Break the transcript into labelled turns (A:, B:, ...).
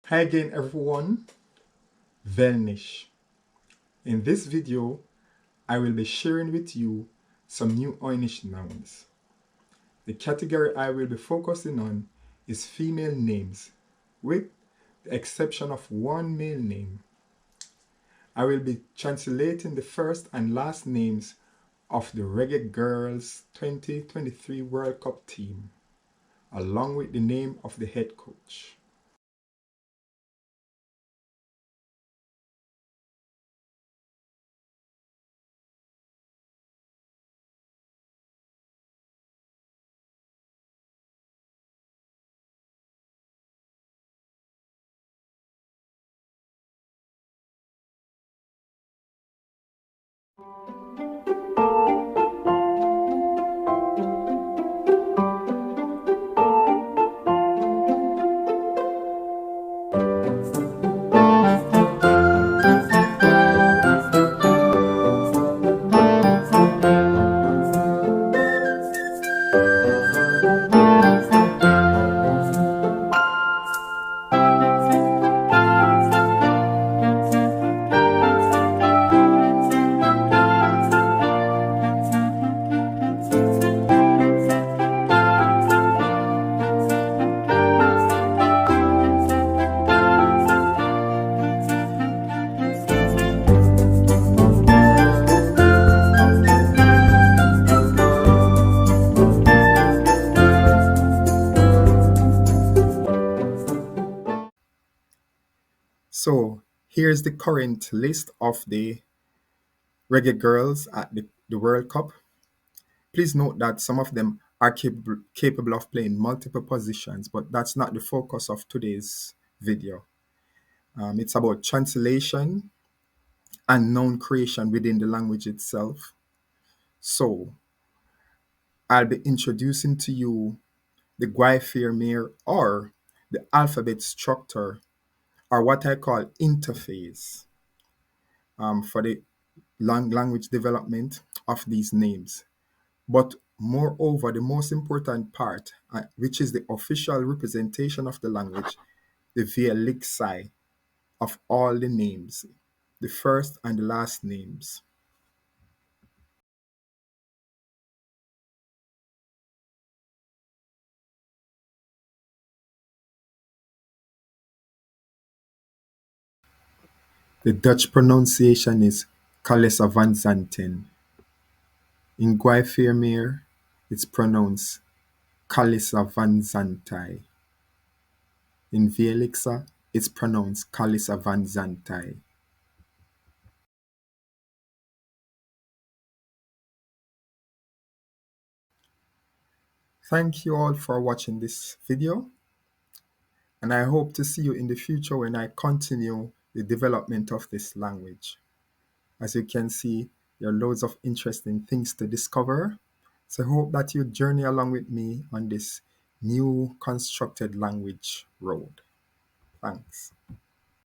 A: Hi again everyone, Veeliksa. In this video, I will be sharing with you some new Oy'Nissh nouns. The category I will be focusing on is female names, with the exception of one male name. I will be translating the first and last names of the Reggae Girlz 2023 World Cup team, along with the name of the head coach. So here's the current list of the Reggae Girls at the World Cup. Please note that some of them are capable of playing multiple positions, but that's not the focus of today's video. It's about translation and noun creation within the language itself. So I'll be introducing to you the Guayfirmir, or the alphabet structure, or what I call interface, for the language development of these names. But moreover, the most important part, which is the official representation of the language, the Veeliksa of all the names, the first and the last names. The Dutch pronunciation is Kalyssa van Zanten. In Guayfirmir, it's pronounced Kalyssa van Zantai. In Veeliksa, it's pronounced Kalyssa van Zantai. Thank you all for watching this video, and I hope to see you in the future when I continue the development of this language. As you can see, there are loads of interesting things to discover. So I hope that you journey along with me on this new constructed language road. Thanks.